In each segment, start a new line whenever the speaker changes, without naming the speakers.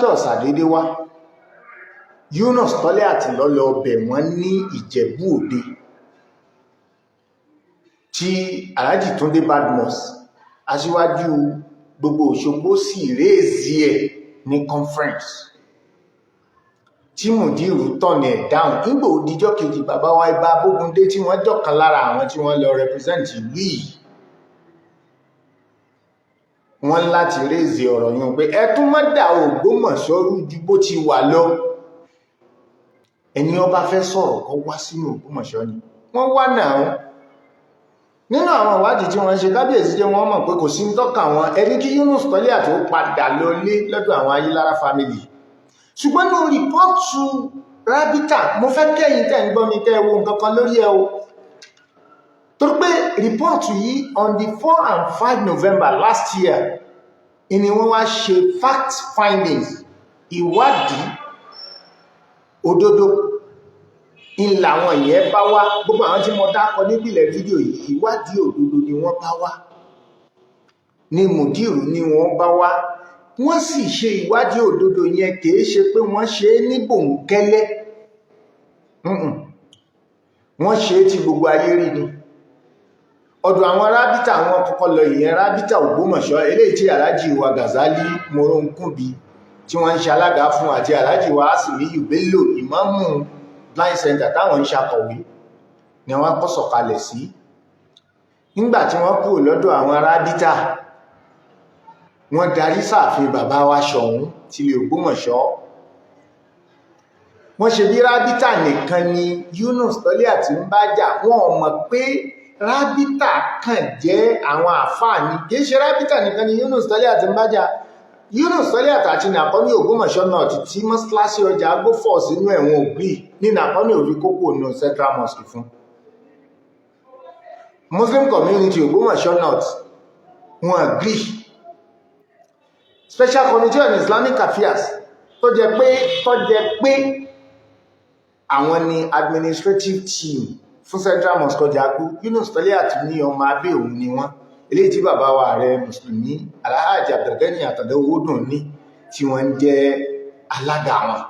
pásítọ̀ ṣàdédé wá. Yunus Toliat lọ́lọ́ bẹ̀ wọ́n ní Ìjẹ̀bú Òde tí Alhaji Túndé Badmus aṣíwájú gbogbo Òṣogbo sì réèzí ẹ̀ ní conference tí Mùdírù tọ̀nà ẹ̀ dáhùn. nígbà òdíjọ́ kejì bàbá wa Ìbà Bógúndé tí wọ́n jọ̀kan lára àwọn tí wọ́n lọ represent ìlú yìí, wọ́n láti réèzí ọ̀rọ̀ yìí pé ẹtún mọ́dà Ògbómọ̀ṣọ́ rú ju bó ti wà lọ. ẹni ó bá fẹ́ sọ̀rọ̀ kó wá sínú Ògbómọ̀ṣọ́ ni wọ́n wá náà. nínú àwọn ìwádìí tí wọ́n ṣe, kábíyèsí jẹ́ wọ́n mọ̀ pé kò sí ń tọ́ka wọn ẹni kí Yunus Toliat tó padà lọ lé lọ́dọ̀ àwọn Ayílára family. ṣùgbọ́n ní rìpọ́ọ̀tù Rábítà, mo fẹ́ kẹ́yìn tẹ́ ń gbọ́ mi kẹ́ wo nǹkan kan lórí ẹ̀ o, torí pé rìpọ́ọ̀tù yìí on the 4 and 5 November last year ni wọ́n wá ṣe fact findings, ìwádìí òdodo ìlà àwọn ìyẹn bá wá. gbogbo àwọn tí mo dákọ nípìnlẹ̀ fídíò yìí, ìwádìí òdodo ni wọ́n bá wá, ní Mùdírù ni wọ́n bá wá. wọ́n sì ṣe ìwádìí òdodo yẹn, kìí ṣe pé wọ́n ṣe é ní bòńkẹ́lẹ́, wọ́n ṣe é tí gbogbo ayé rí ni. ọ̀dọ̀ àwọn Rábítà wọn kọ́kọ́ lọ, ìyẹn Rábítà Ògbómọ̀ṣọ́, eléyìí tí Alhaji wa Gazali Moronkunbi tí wọ́n ń ṣe alága fún, àti Alhaji wa Asimiyu Bello ìmáàmù Blind Center táwọn ń ṣàkọ̀wé, ni wọ́n kọ́ sọ̀kalẹ̀ sí. nígbà tí wọ́n kúrò lọ́dọ̀ àwọn Rábítà, wọ́n darí sáàfin bàbá wa Ṣọ̀ún tilẹ̀ Ògbómọ̀ṣọ́. wọ́n ṣe bí Rábítà nìkan ni Yunus Toliat ń bá jà. wọ́n mọ̀ pé Rábítà kàn jẹ́ àwọn àfáà ni, kìí ṣe Rábítà nìkan ni Yunus Toliat ń bá jà. Yunus Toliat àti Nàpọ́nì Ògbómọ̀ṣọ́ náà tí mọ́sálásí ọjà agbófọ̀ sínú ẹ̀wọ̀n Ògbì ní Nàpọ́nì òfin kókò nù Central Mosque fún. Muslim community Ògbómọ̀ṣọ́ North wọ́n agree. Special Committee on Islamic Affairs tó jẹ́ pé àwọn ni administrative team fún Central Mosque ọjà agbó. Yunus Toliat ní ọmọ abẹ́ òun ni wọ́n, eléyìí tí bàbá wa ààrẹ mùsùlùmí Alhaji Abdulgani Àtàndá Owódùn ní tí wọ́n jẹ́ alága wọn.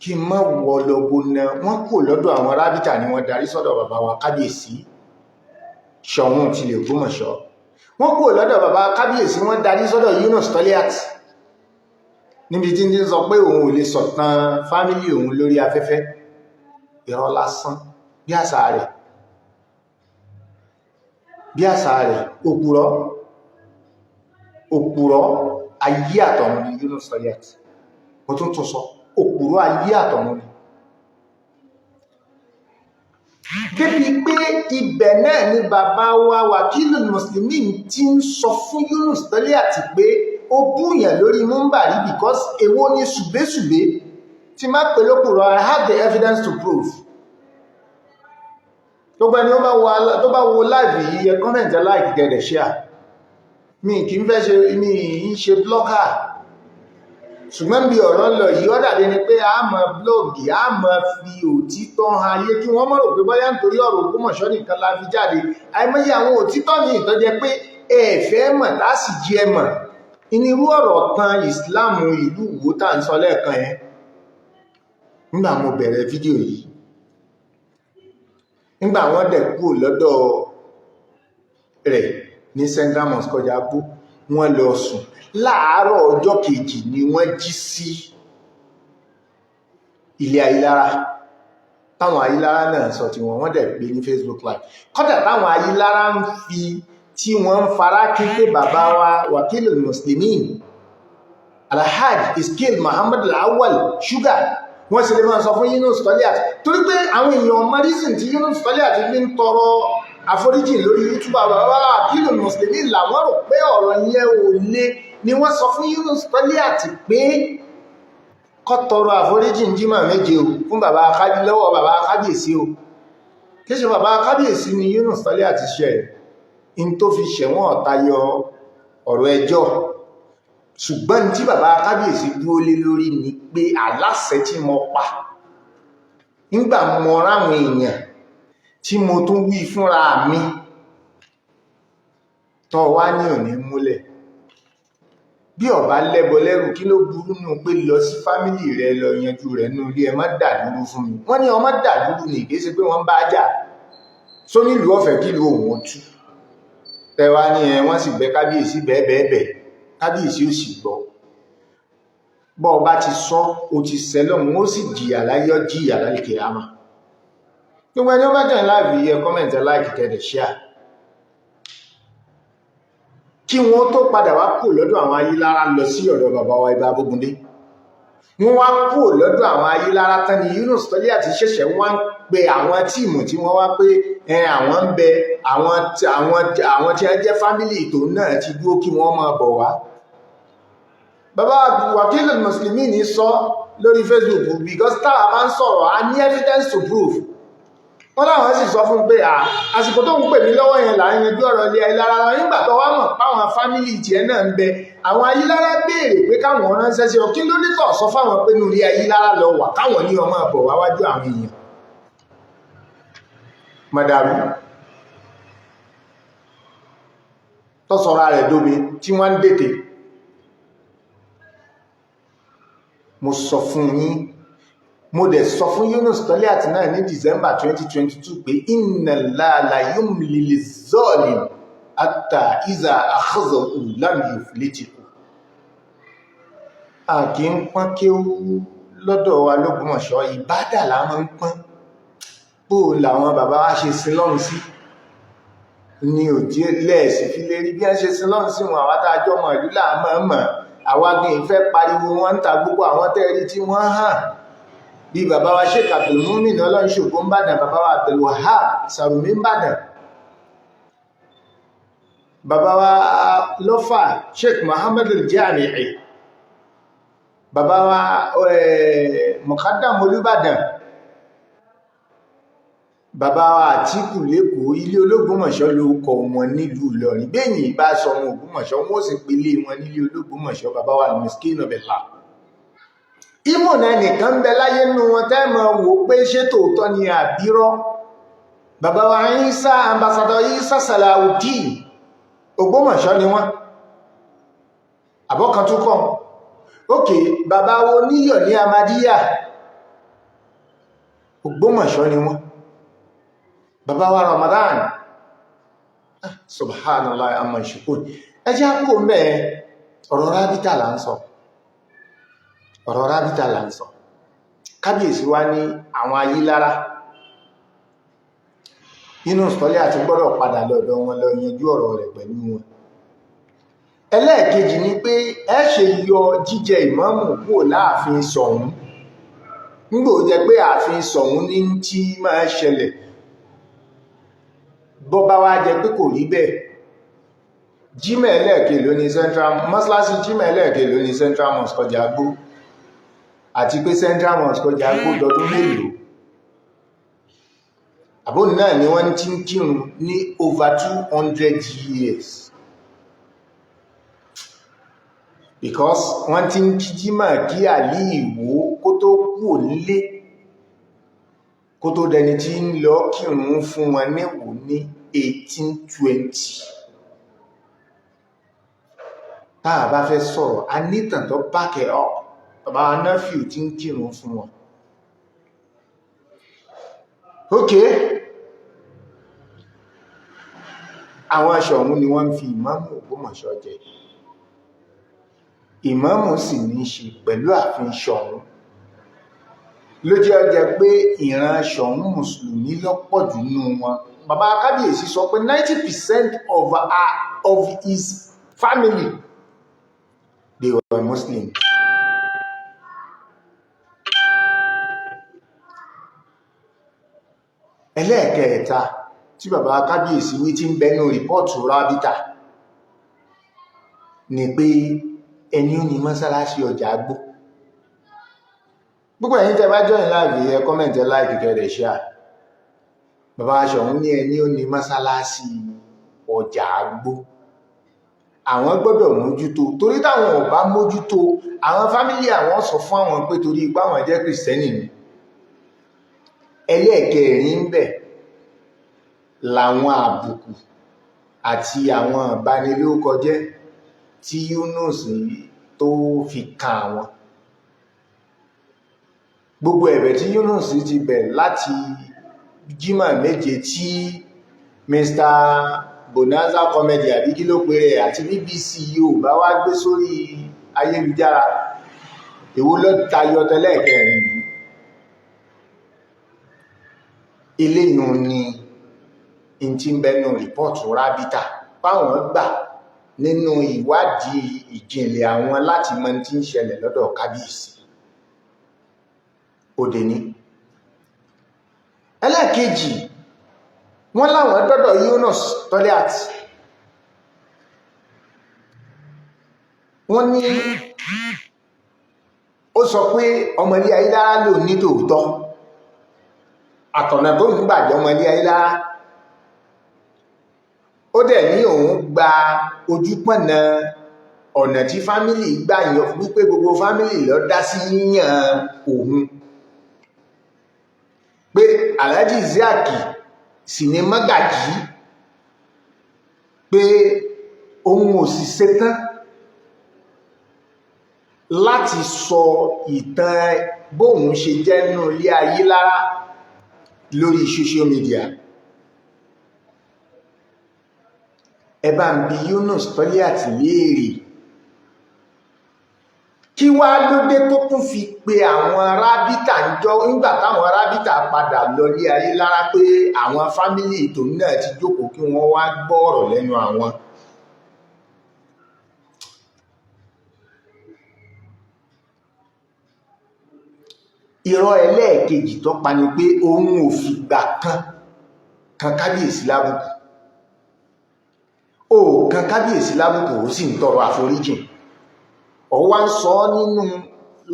kí mọ́ wọ lọ́gbọ́ náà, wọ́n kò lọ́dọ̀ àwọn Rábítà ni wọ́n darí sọ́dọ̀ bàbá wa kábíyèsí Ṣọ̀ún tilẹ̀ Ògbómọ̀ṣọ́. wọ́n kò lọ́dọ̀ bàbá kábíyèsí, wọ́n darí sọ́dọ̀ Yunus Toliat, níbi tí ń sọ pé òun ò lè sọ̀tàn fámílì òun lórí afẹ́fẹ́. irọ́ lásán bí àṣà rẹ̀ òpùrọ́ ayé àtọ̀run ni Yunus Toliat. mo tún sọ òpùrọ́ ayé àtọ̀run ni. débi pé ibẹ̀ náà ni bàbá wa Wakilul Muslimin ti ń sọ fún Yunus Toliat pé ó búyàn lórí múmbàrí because èwo ni ṣùgbésùgbé tí má pè lópùrọ́. I have the evidence to prove. gbogbo ẹni tó bá wo live yìí, ẹ comment, ẹ like, gẹ̀dẹ̀ share. mi kì í fẹ́ ṣe ní ṣe blogger, ṣùgbọ́n bí ọ̀rọ̀ lọ yìí ó dàbí ni pé a mọ̀ blọ́ọ̀gì, a mọ̀ fi òtítọ́ hàn ayé kí wọ́n mọ̀ rò pé bóyá nítorí ọ̀rọ̀ Ògbómọ̀ṣọ́ nìkan la fi jáde. àìmọye àwọn òtítọ́ ní ìtọ́jẹ́ pé ẹ̀fẹ́ mọ̀ tá sì jí ẹ mọ̀. inú ọ̀rọ̀ kan ìsìláàmù ìlú Ìwó tá ń sọ lẹ́ẹ̀kan yẹn, nígbà mo bẹ̀rẹ̀ fídíò yìí, nígbà wọ́n dẹ̀ kúrò lọ́dọ̀ rẹ̀ ní Central Mosque ọjà agbó, wọ́n lọ sùn. láàárọ̀ ọjọ́ kejì ni wọ́n jí sí ilé Ayílára, táwọn Ayílára náà sọ tí wọ́n dẹ̀ gbé ní Facebook Live. kódà táwọn Ayílára ń fi tí wọ́n ń fara kí pé bàbá wa Wakilul Muslimin Alhaji Iskil Muhammad Awal Sugar wọ́n sì lè máa sọ fún Yunus Toliat, torí pé àwọn èèyàn marizin tí Yunus Toliat fi ń tọrọ àforíjì lórí YouTube. bàbá wa Wakilul Muslimin làwọn rò pé ọ̀rọ̀ yẹn ò le, ni wọ́n sọ fún Yunus Toliat pé kó tọrọ àforíjì jímọ̀ méje o fún bàbá lọ́wọ́ bàbá kábíyèsí o. kí ṣe bàbá kábíyèsí ni Yunus Toliat ṣe in tó fi ṣẹ̀wọ̀n tayọ ọ̀rọ̀ ẹjọ́. ṣùgbọ́n tí bàbá kábíyèsí dúró lé lórí ni pé aláṣẹ tí mo pa nígbà mo ráwọn èèyàn tí mo tún wí fúnra mi tó wá ní òní múlẹ̀. bí ó bá lẹ́bọ lẹ́rù kí ló burú nù pé lọ sí fámílì rẹ lọ yanjú rẹ̀ nínú ilé ẹ má dàdúrú fún mi wọ́n ní ọmọ dàdúrú ní ìkéṣe pé wọ́n bá jà só nílùú ọ̀fẹ́ kí ló òun tú tẹwa ní ẹ wọ́n sì bẹ kábíyèsí bẹ́ẹ̀bẹ́ẹ̀bẹ̀ kábíyèsí ò sì gbọ́ bọ́ ọba ti sọ o ti sẹ́lọ̀mù ó sì jìyà láyé ọ jìyà lálẹ́kẹ̀ àmà gbogbo ẹni ó bá jẹ́ láàbí ẹ kọ́mẹ̀ntì láìkì kẹ́dẹ̀ ṣíà kí wọ́n tó padà wá kú lọ́dọ̀ àwọn Ayílára lọ sí ọ̀dọ̀ bàbá wa Ìbà Bógúndé wọ́n wá kú lọ́dọ̀ àwọn Ayílára tán ni Yunus Tọ́líàt ṣẹ̀ṣẹ̀ wọ́n pe àwọn tíìmù tí wọ́n wá pé àwọn ń bẹ àwọn tí wọ́n jẹ́ fámílì tó náà ti dúró kí wọ́n máa bọ̀ wá bàbá Wakilul Muslimin ní sọ lórí Facebook because táwa bá ń sọ̀rọ̀ a ní evidence to prove wọ́n láwọn sì sọ fún pé àsìkò tó ń pè mí lọ́wọ́ yẹn là ń yanjú ọ̀rọ̀ ilé Ayílára wọn nígbà tó wá mọ̀ páwọn fámílì tiẹ̀ náà ń bẹ àwọn Ayílára béèrè pé káwọn ránṣẹ́ sí ọ kí ló ní tọ̀ sọ fáwọn pé nínú ilé Ayílára lọ wà káwọn ní ọmọ àbọ̀ wáwájú àwọn èèyàn mọ̀dàrú tó sọ̀rọ̀ rẹ̀ dóbe tí wọ́n ń dètè mo sọ fún yín mo dẹ̀ sọ fún Yunus Tọ́líàt náà ní December 2022 pé inna Allaha la yumli liz-zalim hatta iza akhadhahu lam yuflithu a kì í pọ́n kí ó lọ́dọ̀ wa l'Ógbómọ̀ṣọ́ ìbádà la máa ń pọ́n bó làwọn bàbá wa ṣe sin lọ́run sí ní òjí lẹ́ẹ̀sì fi lè rí bí wọ́n ṣe sin lọ́run sí wọn àwọn tàjọ́ mọ̀ ìlú láàmọ́ àwágbé ìfẹ́ pariwo wọ́n ń ta gbogbo àwọn tẹ́rí tí wọ́n hàn bí bàbá wa Sheikh Abdul Mumin Ọlọ́run ṣògo ń bàdàn bàbá wa Abdul Wahab Sàrùmí ń bàdàn bàbá wa lọ́fà Sheikh Muhammad al-Jami'i bàbá wa Muqaddam Olúbàdàn bàbá wa Àtíkù lẹ́kọ̀ọ́ ilé Ológbòmọ̀ṣọ́ ló kọ wọn nílùú Ìlọrin bẹ́yìn bá sọ wọn Ògbómọ̀ṣọ́ wọ́n sì pèlé wọn nílé Ológbòmọ̀ṣọ́ bàbá wa Miskin Billah ìmọ̀nà ẹnìkan ń bẹ láyé nínú wọn tẹ́mọ̀ wò pé ṣé tòótọ́ ni àbírọ́ bàbá wa Ìsá ambassador Ìsá Salahuddin Ògbómọ̀ṣọ́ ni wọ́n àbọ́kan tó kọ́ ókè bàbá wo níyọ̀ ní Amadíyà Ògbómọ̀ṣọ́ ni wọ́n bàbá wa Ramadan subhanallah amma shukun ẹjá kò mẹ́ ọ̀rọ̀ rábítà là ń sọ ọ̀rọ̀ rábítà là ń sọ kábíyèsí wá ní àwọn Ayílára Yunus Tọ́líàt gbọ́dọ̀ padà lọ́dọ̀ wọn lọ yanjú ọ̀rọ̀ rẹ̀ pẹ̀lú wọn ẹlẹ́ẹ̀kejì ni pé ẹ ṣe yọ jíjẹ ìmáàmù kúrò láàfin Ṣọ̀ún nígbò jẹ́ pé ààfin Ṣọ̀ún ní tí máa ṣẹlẹ̀ bọ́ bá wá jẹ pé kò rí bẹ́ẹ̀ jímẹ̀ ẹlẹ́ẹ̀kẹ́ ló ní central mọ́sálásí jímẹ̀ ẹlẹ́ẹ̀kẹ́ ló ní Central Mosque Ọjàgbó àti pé Central Mosque Ọjàgbó dọdún mélòó àbónì náà ni wọ́n ti ń kírun ní over 200 years because wọ́n ti ń kí jímọ̀ kí Àlí Ìwó kó tó kú nílé kó tó dẹni tí ń lọ kírun fún wọn níwò ní 1820 táà bá fẹ́ sọ̀rọ̀ a nítàn tó bákẹ̀ ọ́ bàbá Náfíù tí ń kírun fún wọn ok àwọn Ṣọ̀ún ni wọ́n fi ìmáàmù Ògbómọ̀ṣọ́ jẹ ìmáàmù sì ní ṣe pẹ̀lú ààfin Ṣọ̀ún ló jẹ́ ọjẹ́ pé ìran Ṣọ̀ún mùsùlùmí lọ́pọ̀ jù nínú wọn bàbá kábíyèsí sọ pé 90% of his family they were Muslim ẹlẹ́ẹ̀kẹta tí bàbá kábíyèsí wí tí ń bẹnu rìpọ́ọ̀tù rábítà ni pé ẹni ó ní mọ́sálásí Ọjàgbó gbogbo ẹ̀yin tẹ́ bá join live ẹ comment ẹ like kẹ́rẹ̀ share bàbá Ṣọ̀ún ní ẹni ó ní mọ́sálásí Ọjàgbó àwọn gbọ́dọ̀ mójútó torí táwọn ò bá mójútó àwọn fámílì àwọn sọ fún àwọn pé torí ipá àwọn jẹ́ kìrìsìtẹ́nì ni ẹlẹ́ẹ̀kẹrin ń bẹ làwọn àbùkù àti àwọn ìbanilórúkọjẹ́ tí Yunus tó fi kan àwọn. Gbogbo ẹ̀bẹ̀ tí Yunus ti bẹ̀ láti Jímọ̀ méje tí Mr. Bonanza Comedy àbí kí ló pèrè àti BBC Yorùbá wá gbé sórí ayélujára, èwo ló tayọ tẹ́lẹ̀ kẹrin yìí. Eléyìí ni in tí ń bẹnu rìpọ́ọ̀tù Rábítà fáwọn gbà nínú ìwádìí ìjìnlẹ̀ àwọn láti mọ tí ń ṣẹlẹ̀ lọ́dọ̀ kábíyèsí. Òde ní ẹlẹ́ẹ̀kejì, wọ́n láwọn dọ́dọ̀ Yunus Toliat, wọ́n ní ó sọ pé ọmọlé Ayílára lò ní tòótọ́, àtọ̀nà tó ń gbàjọ ọmọlé Ayílára, ó dẹ̀ ní òun gba ojúpọ̀nà ọ̀nà tí fámílì gbà yàn wípé gbogbo fámílì lọ dá sí yíyàn òun, pé Alhaji Isiaq sì ní mọ́gàjí, pé òun ò sì ṣetán láti sọ ìtàn bóun ṣe jẹ́ nínú ilé Ayílára lórí social media. Ẹ bá ń bi Yunus Toliat léèrè, kí wá lóde tó tún fi pe àwọn Rábítà ń jọ nígbà táwọn Rábítà padà lọ ilé Ayílára pé àwọn fámílì tòun náà ti jókòó kí wọ́n wá gbọ́ ọ̀rọ̀ lẹ́nu àwọn. Irọ́ ẹlẹ́ẹ̀kejì tó pa ni pé òun ò fìgbà kan kábíyèsí lábùkù, ó kan kábíyèsí lábùkù ó sì ń tọrọ àforíjìn. Ó wá ń sọ nínú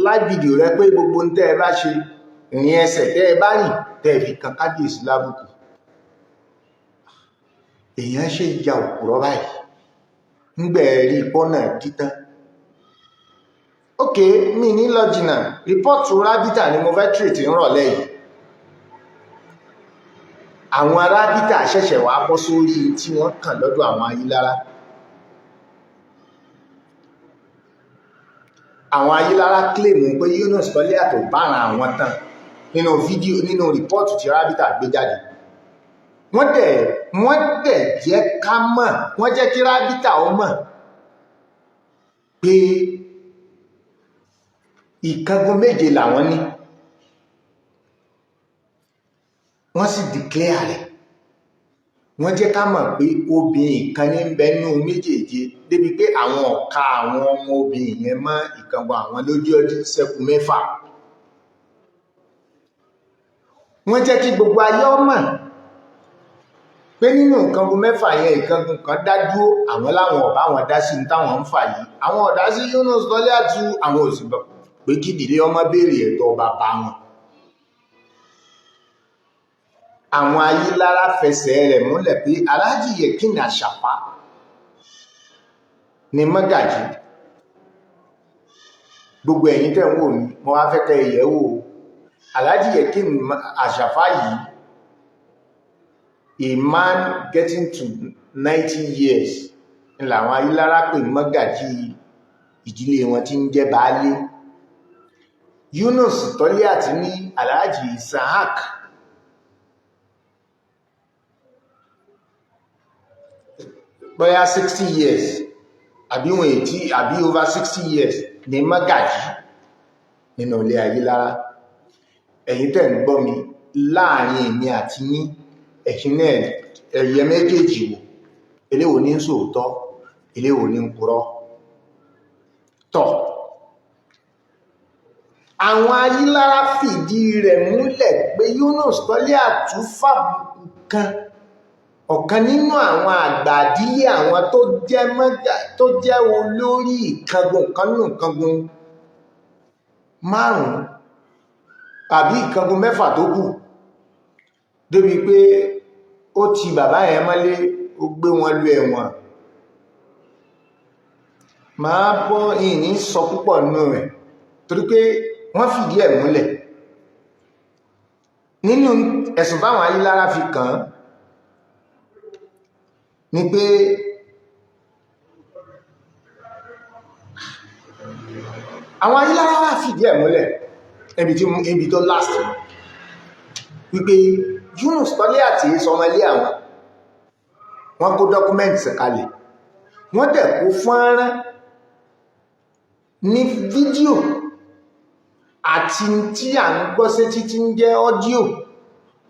live video rẹ pé gbogbo ń tẹ́ ẹ bá ṣe, ìrìn ẹsẹ̀ tẹ́ ẹ bá rìn tẹ́ ẹ fi kan kábíyèsí lábùkù. Èèyàn ṣe ìjà òpùrọ́ báyìí ńgbẹ̀ẹ́rí pọ́nà títán. Ok, mi ní lọ jìnà, rìpọ́ọ̀tù Rábítà ni mo fẹ́ tírètì ń rọ̀lẹ́ yìí. Àwọn Rábítà ṣẹ̀ṣẹ̀ wá bọ́ sórí tí wọ́n kàn lọ́dọ̀ àwọn Ayílára. Àwọn Ayílára kílèmù pé Yunus Toliat tó bára àwọn tán nínú fídíò, nínú rìpọ́ọ̀tù tí Rábítà gbé jáde. Wọ́n dẹ̀ jẹ́ ká mọ̀, wọ́n jẹ́ kí Rábítà ó mọ̀ pé ìkángun méje làwọn ní, wọ́n sì declare rẹ̀. Wọ́n jẹ́ ká mọ̀ pé obìnrin kan ní bẹnu méjèèje, débi pé àwọn ọ̀ka àwọn ọmọ obìnrin yẹn mọ́ ìkángun àwọn lójú ọdún ṣẹ́kù 6. Wọ́n jẹ́ kí gbogbo ayé mọ̀ pé nínú ìkángun 6 yẹn ìkángun kan dádúró, àwọn láwọn ọ̀bá wọn dá sí táwọn ń fà yìí. Àwọn ọ̀dá sí Yunus Toliat àwọn òsìbọ̀ pé kí ìdílé ọmọ béèrè ẹ̀tọ́ bàbá wọn. Àwọn Ayílára fẹsẹ̀ rẹ̀ múlẹ̀ pé Alhaji Yekini Àṣàfà ni mọ́gàjí. Gbogbo ẹ̀yin tẹ́ ń wò mí, mo wá fẹ́ kẹ́ ìyẹ̀wò Alhaji Yekini Àṣàfà yìí, a man getting to 90 years ni làwọn Ayílára pè mọ́gàjí ìdílé wọn tí ń jẹ́ baálé. Yunus Toliat ní Alhaji Isiaq bóyá 60 years àbí wọn ètí àbí over 60 years ní mọ́gàjí nínú ilé Ayílára. Ẹ̀yin tẹ́ ń gbọ́ mi, láàrin èmi àti yín, ẹ̀yin náà ẹ̀yẹ méjèèjì wò, eléwo ní sòótọ́, eléwo ní purọ́. Tọ́, àwọn Ayílára fìdí rẹ̀ múlẹ̀ pé Yunus Toliat tún fàbùkù kan ọ̀kan nínú àwọn àgbà ìdílé àwọn tó jẹ́ olórí ìkángun kan nínú ìkángun 5 tàbí ìkángun 6 tó kù, débi pé ó ti bàbá yẹn mọ́lé, ó gbé wọn lọ ẹ̀wọ̀n. Máa bọ́ ìní sọ púpọ̀ nínú rẹ̀ torí pé wọ́n fìdí ẹ̀ múlẹ̀ nínú ẹ̀sùn báwọn Ayílára fi kàn án ni pé àwọn ayélára wá fìdí ẹ̀ múlẹ̀ ibi tó last wípé Yunus Toliat sọmọlé àwọn wọ́n kó dọ́kúmẹ́ntì kalẹ̀ wọ́n dẹ̀ kó fọ́nrán ní fídíò àti tí à ń gbọ́ sí títí ń jẹ́ ọ́díò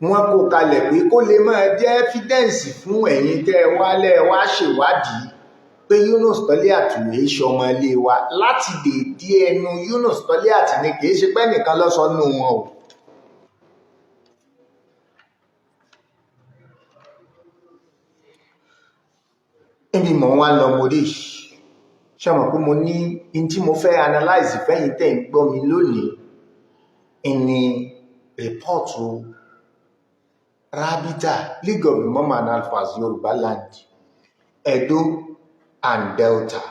wọ́n kó kalẹ̀ pé kó lè máa jẹ́ ẹ́fídẹ́ǹsì fún ẹ̀yin tẹ́ wálẹ̀ wá ṣèwádìí pé Yunus Toliat lè ṣọmọ ilé wa láti dèdí ẹnu Yunus Toliat ní kìí ṣe pé nìkan ló sọ nínú wọn o. Ibi mọ̀ wá lọ mo rí ṣe mọ̀ pé mo ní in tí mo fẹ́ analyze fẹ́yìn tẹ́ ń gbọ́ mi lónìí ìní rìpọ́ọ̀tù Rabita League of Imam and Alfas Yorùbá Land Edo and Delta.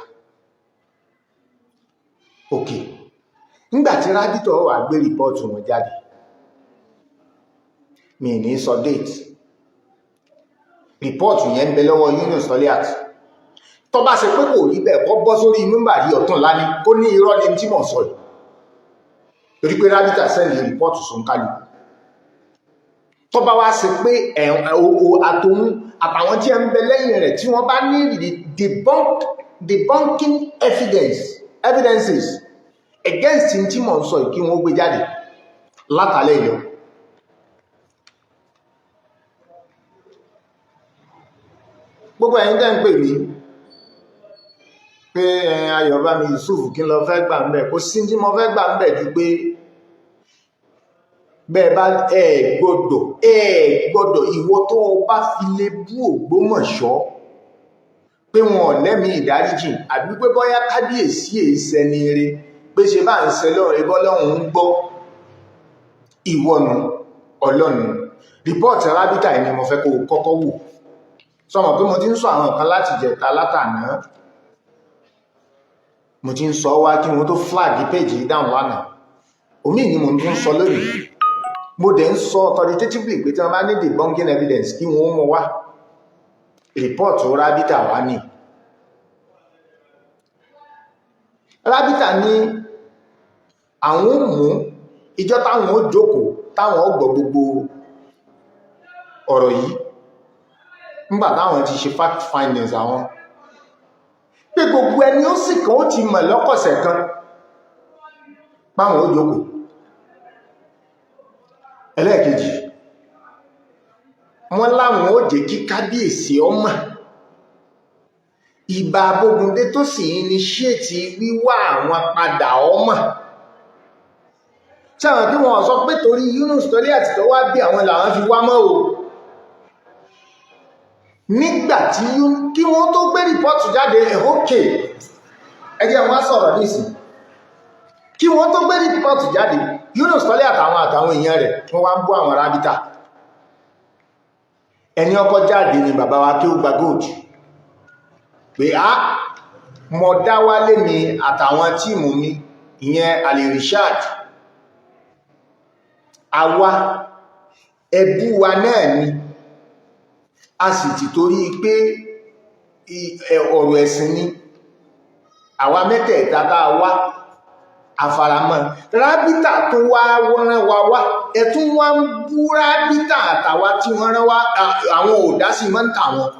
Okay, nígbàtí Rabita wà gbé rìpọ́ọ̀tù wọn jáde mi ní sọ date rìpọ́ọ̀tù yẹn ń bẹ lọ́wọ́ Yunus Toliat tó bá ṣe pé kò rí bẹ́ẹ̀ kọ́ bọ́ sórí mímbà rí ọ̀tún láni kó ní irọ́ ní tí mọ̀ sọ yìí torí pé Rabita sẹ́ndì rìpọ́ọ̀tù sún kálukú tó bá wá ṣe pé àtòun àtàwọn tí ẹ ń bẹ lẹ́yìn rẹ̀ tí wọ́n bá ní debunking evidences against tí mọ̀ sọ yìí kí wọ́n gbé jáde látàlẹ́ ìlọ. Gbogbo ẹ̀yin tẹ́ ń pè mí pé Ayọ̀bámi Yusuf kí n lọ fẹ́ gbà ń bẹ̀ kó sí tí mo fẹ́ gbà ń bẹ̀ ju pé bẹ́ẹ̀ bá gbọ́dọ̀ ìwọ tó bá fi lè bú Ògbómọ̀ṣọ́ pé wọn lẹ́mí ìdáríjì àbí pé bọ́yá kábíyèsí èsẹni eré pé ṣe bá ń ṣe lọ́rọ̀ ẹbọ́ lọ́run ń gbọ́ ìwọ̀nù ọlọ́nu rìpọ́ọ̀tì Rabita ni mo fẹ́ kó kọ́kọ́ wò sọmọ̀ pé mo ti ń sọ àwọn kan láti jẹta látàná mo ti ń sọ wá kí wọ́n tó flag page dáhùn lánàá omi ni mo tún sọ lónìí mo dẹ̀ ń sọ authoritatively pé tí wọ́n bá ní debunking evidence kí wọ́n mú wá rìpọ́ọ̀tù Rabita wá ní Rabita ní àwọn mú ìjọ táwọn ó jókòó táwọn ó gbọ́ gbogbo ọ̀rọ̀ yìí nígbà táwọn ti ṣe fact findings àwọn pé gbogbo ẹni ó sì kan ó ti mọ̀ lọ́kọ̀ọ̀sẹ̀ kan páwọn ó jókòó. Ẹlẹ́ẹ̀kejì wọ́n láwọn ó jẹ́ kí kábíyèsí ọmọ ìbà Bógúndé tó sì initiate wíwá àwọn padà ọmọ sáwọn tí wọ́n sọ pé torí Yunus Toliat tó wá bí àwọn làwọn fi wá mọ́ o nígbàtí kí wọ́n tó gbé rìpọ́ọ̀tù jáde ẹ̀hókè ẹjẹ́ wọ́n sọ̀rọ̀ nísìn kí wọ́n tó gbé rìpọ́ọ̀tù jáde Yunus Toliat àtàwọn èèyàn rẹ̀ wọ́n wá ń bú àwọn Rabita ẹni ọkọ̀ jáde ni bàbá wa kí ó gba gold pé mọ̀ dáwálé mi àtàwọn tíìmù mi ìyẹn Al-Irshad àwa ẹbú wa náà ni a sì ti torí pé ọ̀rọ̀ ẹ̀sìn ni àwa mẹ́tẹ̀ẹ̀ta tá a wá àfaramọ́ Rabita tó wá rán wa wá ẹ̀tún wá ń bú Rabita àtàwà tí wọ́n rán wá àwọn òdá sí mọ́ ń tà wọn.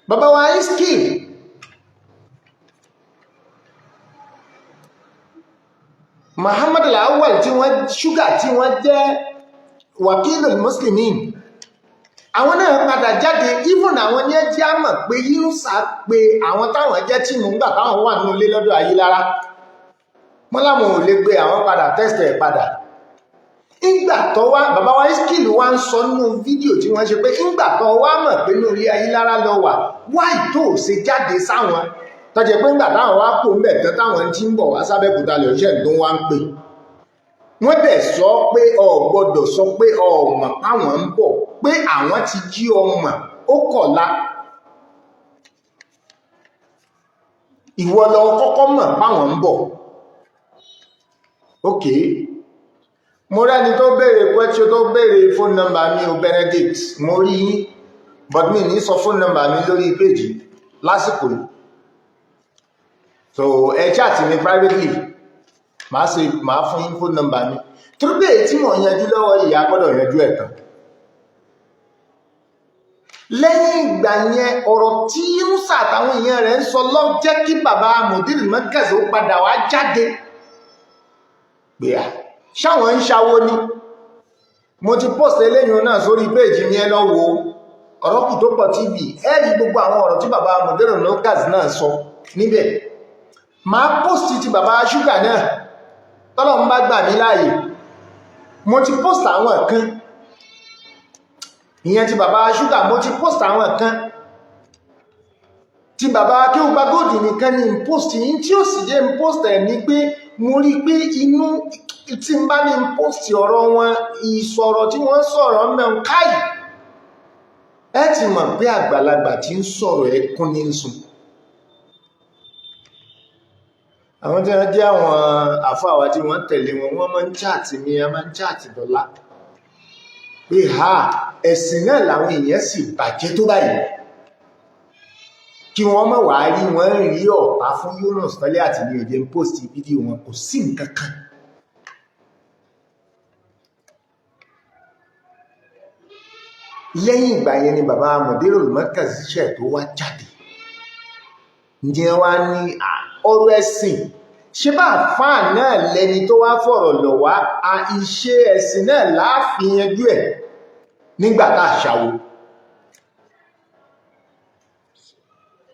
Bàbá wa Iskil Muhammad Al-Awwal tí wọ́n ṣúgà tí wọ́n jẹ́ Wakilul Muslimin àwọn náà padà jáde even àwọn ní ẹjẹ́ àmọ̀ pé Yunusa pé àwọn táwọn jẹ́ tìmù ńgbà táwọn wà nínú ilé lọ́dọ̀ Ayélára wọ́n láwọn ò lè gbé àwọn padà tẹ́sítẹ̀ padà ìgbà tó wá bàbá wa Iskil wá ń sọ nínú fídíò tí wọ́n ṣe pé ìgbà tó wá mọ̀ pé nínú ilé Ayélára lọ wà wáì tó ṣe jáde sáwọn tọ́jẹ́ pé ńgbà táwọn wá kó mẹ́tẹ́ táwọn tí ń bọ̀ wá sábẹ́kúta lè ṣẹ́ tó wá ń pè wọ́n dẹ̀ sọ pé o gbọ́dọ̀ sọ pé ọmọ páwọn ń bọ̀ pé àwọn ti jí ọmọ ó kọ̀lá ìwọ lọ kọ́kọ́ mọ̀ páwọn ń bọ̀. ok mo rẹ́ni tó béèrè question tó béèrè phone number mi o Benedict mo rí yín but mi ní sọ phone number mi lórí péjì lásìkò yìí so ẹ chat mi privately máa fún yín phone number mi tó bí èyí tí mo yanjú lọ́wọ́ ìyá gbọ́dọ̀ yanjú ẹ̀ tán. Lẹ́yìn ìgbà yẹn ọ̀rọ̀ tí Musa àtàwọn èèyàn rẹ̀ ń sọ lọ jẹ́ kí bàbá Mudir Markaz ó padà wá jáde pé à ṣáwọn ń ṣàwó ní. Mo ti post eléyìn náà sórí péjì mi ẹ lọ wo Ọ̀rọ̀kùtọ́pọ̀ TV ẹ rí gbogbo àwọn ọ̀rọ̀ tí bàbá Mudir Markaz náà sọ níbẹ̀. Máa post ti bàbá Ṣúgà náà tọ́lọ̀ ń bá gbà mí láàyè. Mo ti post àwọn kan ìyẹn ti bàbá Ṣúgà, mo ti post àwọn kan ti bàbá Akéwùgbà Gold nìkan ní post yìí tí ó sì jẹ́ post ẹ̀ ní pé mo rí pé inú tí ń bá ní post ọ̀rọ̀ wọn ìsọ̀rọ̀ tí wọ́n sọ̀rọ̀ mẹ́un káì ẹ ti mọ̀ pé àgbàlagbà tí ń sọ̀rọ̀ ẹkún ní sùn. Àwọn tí wọ́n jẹ́ àwọn àfáàwà tí wọ́n tẹ̀lé wọn wọ́n máa ń chat mi a máa ń chat dọ́là pé ha ẹ̀sìn náà làwọn èèyàn sì bàjẹ́ tó báyìí kí wọ́n mọ̀ wá rí wọ́n rí ọ̀pá fún Yunus tọ́lẹ̀ àti ní òjò post fídíò wọn kò sí nǹkan kan. Lẹ́yìn ìgbà yẹn ni bàbá Mudir Markaz ṣẹ̀ tó wá jáde ǹjẹ́ wá ní ọ̀rọ̀ ẹ̀sìn ṣé bá fáà náà lẹni tó wá fọ̀rọ̀ lọ̀ wá iṣẹ́ ẹ̀sìn náà láàfin yanjú ẹ̀ nígbàtà àṣàwò.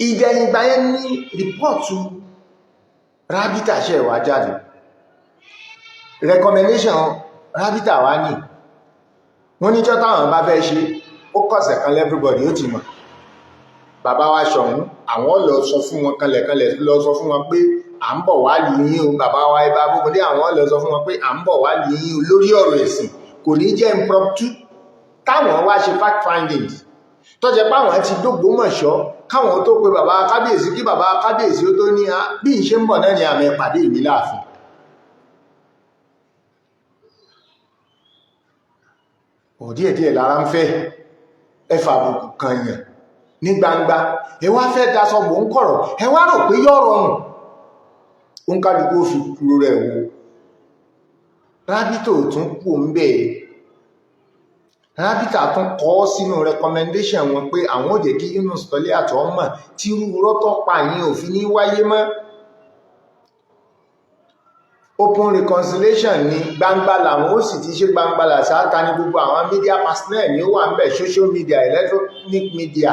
Ìgbẹ̀yìn ìgbà yẹn ní rìpọ́ọ̀tù Rábítà ṣe wá jáde, recommendation Rábítà wá ní wọ́n níjọ́ táwọn bá fẹ́ ṣe ó kọ̀sẹ̀ kan everybody ó ti mọ̀. Bàbá wa Ṣọ̀ún àwọn lọ sọ fún wọn kanlẹ̀kanlẹ̀ lọ sọ fún wọn pé à ń bọ̀ wá lù yín o. Bàbá wa Ìbà Bógúndé àwọn lọ sọ fún wọn pé à ń bọ̀ wá lù yín o lórí ọ̀rọ̀ ẹ̀sìn, kò ní jẹ́ impromptu. Táwọn wá ṣe fact findings tó jẹ́ páwọn ti d'Ógbómọ̀ṣọ́ káwọn tó pe bàbá kábíyèsí kí bàbá kábíyèsí ó tó ní bí ìṣe ń bọ̀ náà ni àmì ìpàdé ìlú láàfin. Díẹ̀díẹ̀ lára ń fẹ́ ẹfà àbùkù kan yàn ní gbangba ẹ wá fẹ́ dasọ bò ń kọ̀rọ̀ ẹ wá rò pé yọ́ rọrùn ó ń kálukú fi kúrò rẹ̀ wo. Rábítà tún kú ń bẹ́ẹ̀. Rábítà tún kọ́ sínú recommendation wọn pé àwọn ò jẹ́ kí Yunus tọ́lẹ̀ àtọ́ mọ̀ tí irú rọ́tọ́ pa yín ò fi ní wáyé mọ́. Open reconciliation ní gbangba làwọn ó sì ti ṣe gbangba làṣáta ní gbogbo àwọn media personnel ni ó wà ń bẹ̀, social media, electronic media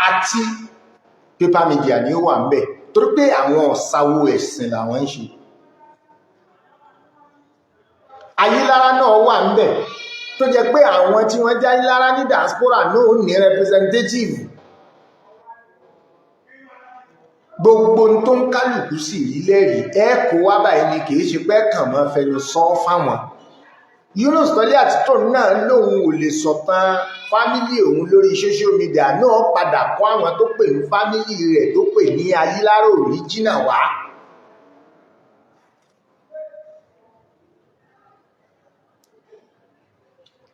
àti paper media ni ó wà ń bẹ̀ torí pé àwọn ọ̀sáwó ẹ̀sìn làwọn ń ṣe. Ayílára náà wà ń bẹ̀ tó jẹ́ pé àwọn tí wọ́n já Ayílára ní diaspora náà ní representative. Gbogbo tó ń kálùkù sí ilẹ̀rí ẹ̀kọ́ wá báyìí ni kìí ṣe pé kàn mọ́ fẹnu sọ fáwọn. Yunus tọ́lẹ̀ àti tó náà lóun ò lè sọ̀tàn fámílì òun lórí social media náà padà kọ́ àwọn tó pè ní fámílì rẹ̀ tó pè ní Ayílára original wá.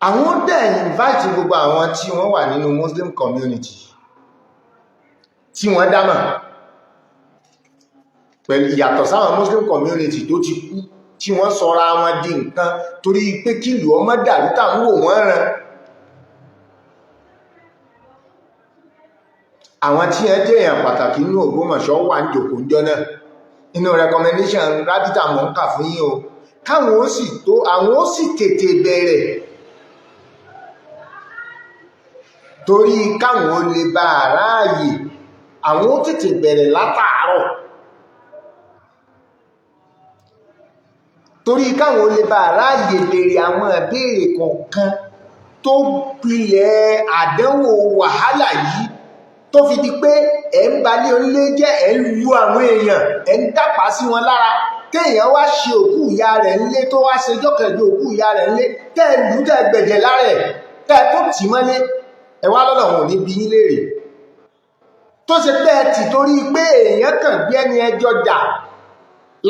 Àwọn dẹ̀ invite gbogbo àwọn tí wọ́n wà nínú Muslim community tí wọ́n dámà pẹ̀lú ìyàtọ̀ sáwọn Muslim community tó ti kú tí wọ́n sọra wọn di nǹkan torí pé kílù ọmọ dàrú tàwọn wò wọ́n rán. Àwọn tí ẹ jẹ́ èèyàn pàtàkì nínú Ògbómọ̀ṣọ́ wà ń jòkó ńjọ́ náà inú recommendation Rábítà mọ̀ ń kà fún yín o káwọn ó sì tó àwọn ó sì tètè bẹ̀rẹ̀ torí káwọn ó lè bá aráàyè àwọn ó tètè bẹ̀rẹ̀ látàárọ̀ torí káwọn ó lè bá aráàyè bèèrè àwọn ìbéèrè kọ̀ọ̀kan tó pilẹ̀ àdánwò wàhálà yìí tó fi di pé ẹ̀ ń balẹ̀ onílé jẹ́ ẹ̀ ń lu àwọn èèyàn ẹ̀ ń dàpá sí wọn lára téèyàn wá ṣe òkú ìyá rẹ̀ ńlé tó wá ṣe jọ́kẹ̀jọ òkú ìyá rẹ̀ ńlé tẹ́ ẹ̀ lù tẹ́ gbẹ̀jẹ̀ lára ẹ̀ tẹ́ tó tì mọ́lé ẹ wá lọ́nà wọn ò ní bi yín léèrè tó ṣe pé ẹ tì torí pé èèyàn kàn gbé ẹni ẹjọ́ jà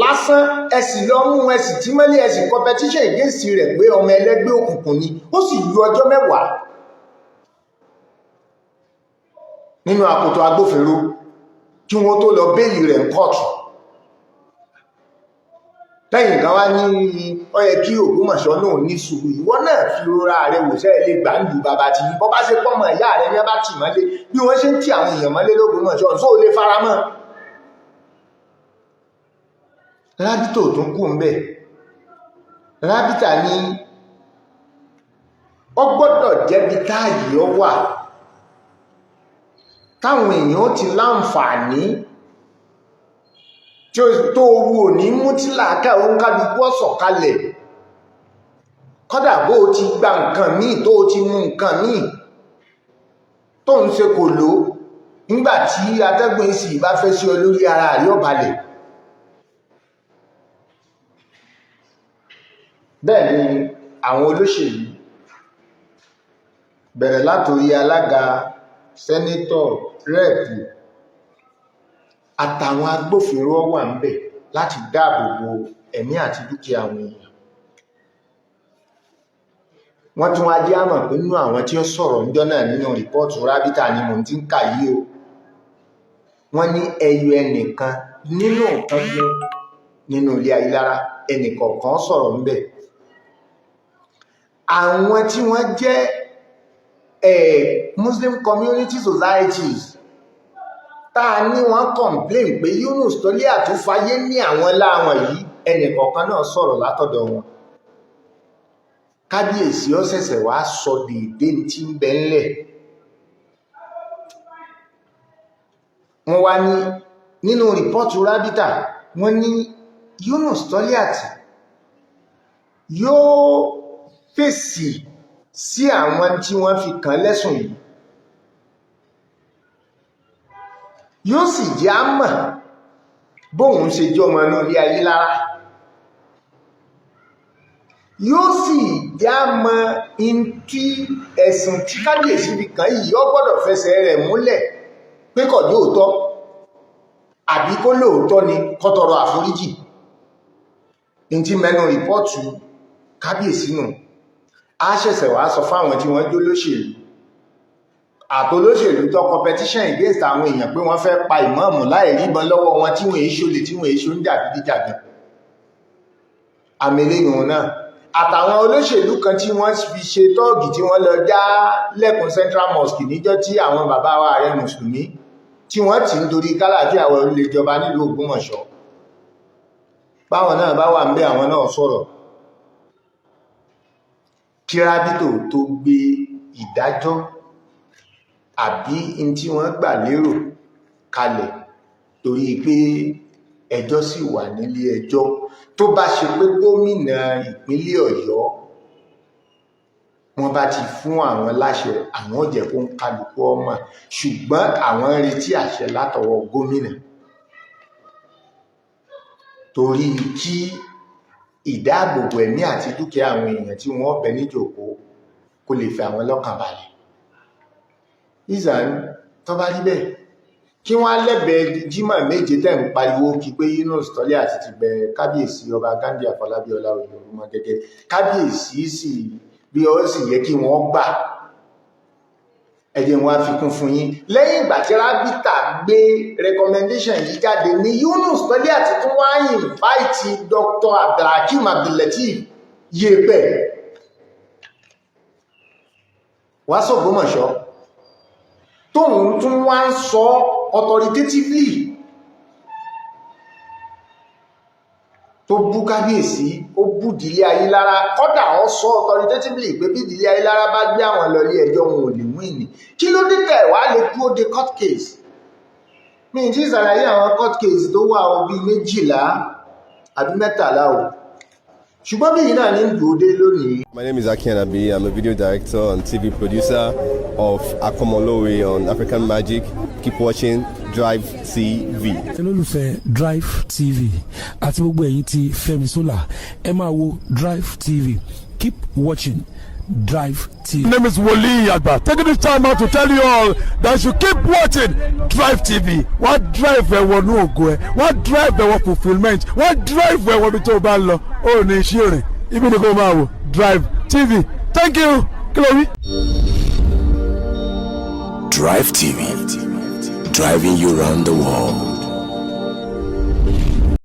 lásán ẹ sì lọ mú ẹ sì tí mọ́lé ẹ sì competition against rẹ̀ pé ọmọ ẹlẹ́gbẹ́ òkùnkùn ni ó sì lu ọjọ́ 10 nínú àkótó agbófinró kí wọ́n tó lọ béèlì rẹ̀ ń kọ́ọ̀tù lẹ́yìn kan wá ní ó yẹ kí Ògbómọ̀ṣọ́ náà ní sùúrù ìwọ náà fi rọra rẹ wò sẹ́ lè gbà ń lu bàbá tí bọ́ bá ṣe pọ́mọ ìyá rẹ ní bá tì mọ́lé bí wọ́n ṣe ń tì àwọn èèyàn mọ́lé l'Ógbómọ̀ṣọ́ tó lè fara mọ́ rábítò tó kù ń bẹ̀ rábítà ní ó gbọ́dọ̀ jẹ́bi táàyè ó wà táwọn èèyàn ó ti láǹfààní tó owó ní mú tí làákà òun kálukú ọ̀sọ̀kalẹ̀ kọ́dà bó ti gba nǹkan míì tó ti mú nǹkan míì tó ń ṣe kò ló nígbàtí atẹ́gùn èsì bá fẹ́ sí olórí ara rí ọ̀balẹ̀ bẹ́ẹ̀ ni àwọn olóṣèlú bẹ̀rẹ̀ látorí alága sẹ́nétọ̀ rẹ́ẹ̀pù àtàwọn agbófinró wà ń bẹ̀ láti dáàbò bo ẹ̀mí àti dúkìá àwọn èèyàn wọ́n tún wá jẹ́ àmọ̀ pé nínú àwọn tí ó sọ̀rọ̀ níjọ́ náà nínú rìpọ́ọ̀tù rábítà ni mo ti ń kà yí o wọ́n ní ẹyọ ẹnìkan nínú nǹkan gbọ́n nínú ilé Ayílára ẹnìkọ̀ọ̀kan sọ̀rọ̀ ń bẹ̀ àwọn tí wọ́n jẹ́ Muslim community societies táa ní wọ́n complain pé Yunus tó lé àtúnfàyé ní àwọn láwọn yìí ẹnìkọ̀ọ̀kan náà sọ̀rọ̀ látọ̀dọ̀ wọn kábíyèsí ó ṣẹ̀ṣẹ̀ wá sọ dèédé tí ń bẹ ńlẹ̀ wọ́n wá ní nínú rìpọ́ọ̀tù rábítà wọ́n ní Yunus Toliat yóò fèsì sí àwọn tí wọ́n fi kàn lẹ́sùn yìí yóò sì jẹ́ àmọ̀ bóun ṣe jọmọ inú ilé Ayílára yóò sì jẹ́ àmọ̀ in tí ẹ̀sùn tí kábíyèsí fi kàn yìí ó gbọ́dọ̀ fẹsẹ̀ rẹ̀ múlẹ̀ pé kò lóòótọ́ àbí kó lóòótọ́ ni kó tọrọ àforíjì in tí mẹ́nu rìpọ́ọ̀tù kábíyèsí nù a ṣẹ̀ṣẹ̀ wá sọ fáwọn tí wọ́n jó lóṣèlú àtolóṣèlú tó competition against àwọn èèyàn pé wọ́n fẹ́ pa ìmáàmù láì ríbọn lọ́wọ́ wọn tí wọ́n èṣò lè tí wọ́n èṣò ń jàgídíjàgan àmìlẹ́yìn náà àtàwọn olóṣèlú kan tí wọ́n fi ṣe tọ́ọ̀gì tí wọ́n lọ já lẹ́kùn Central Mosque níjọ́ tí àwọn bàbá wa ààrẹ mùsùlùmí tí wọ́n ti ń torí kálàfíà àwọn olùjọba nílùú Ògbómọ̀ṣọ́ báwọn náà bá wà ń bẹ àwọn náà sọ̀rọ̀ kí rábítò tó gbé ìdájọ́ àbí in tí wọ́n gbà lérò kalẹ̀ torí pé ẹjọ́ sì wà nílé ẹjọ́ tó bá ṣe pé gómìnà ìpínlẹ̀ Ọ̀yọ́ wọ́n bá ti fún àwọn láṣẹ àwọn ó jẹ́ kó ń kálukú ọmọ ṣùgbọ́n àwọn ń retí àṣẹ látọwọ́ gómìnà torí kí ìdáàbòbò ẹ̀mí àti dúkìá àwọn èèyàn tí wọ́n bẹ níjòkó kó lè fi àwọn lọ́kàn balẹ̀ ìzàn tó bá rí bẹ́ẹ̀ kí wọ́n lẹ́bẹ̀ẹ́ jímọ̀ méje tẹ́ ń pariwo kí pé Yunus Toliat ti bẹ kábíyèsí ọba Ghandi Afọlábí Ọláoyèlúmọ gẹ́gẹ́ kábíyèsí sì bí ó sì yẹ kí wọ́n gbà ẹjẹ́ wọn fi kún fún yín lẹ́yìn ìgbà tí rábítà gbé recommendation yìí jáde ní Yunus Toliat tún wá invite Dr. Abdulhakeem Abdulateef Yèpẹ̀ wá s'Ògbómọ̀ṣọ́ tóun tún wá ń sọ authoritatively tó bú kábíyèsí ó bú ìdílé Ayílára kódà ó sọ authoritatively pé bí ìdílé Ayílára bá gbé àwọn lọ ilé ẹjọ́ wọn ò lè win ní kí ló dé tẹ̀ wá lè dúró de court case mi ì tí ìsàlàyé àwọn court case tó wà ó bí 12 àbí 13 o ṣùgbọ́n bí yìí náà ní ìdúródé lónìí. My name is Aki Anabi. I'm a video director and TV producer of Akomolowe on African Magic. Keep watching Drive TV.
olólùfẹ́ Drive TV àti gbogbo ẹ̀yin tí Fẹ́mi Sola ẹ máa wo Drive TV. Keep watching Drive TV.
My name is Wole Agba. Taking this time out to tell you all that you keep watching Drive TV. What drive ẹ̀wọ̀ ní ògo ẹ̀? What drive ẹ̀wọ̀ fulfilment? What drive ẹ̀wọ̀ bí tó bá lọ? Ó ní iṣẹ́ rẹ̀. Ibi ni kò máa wò Drive TV. Thank you. Chloe.
Drive TV. Driving you around the world.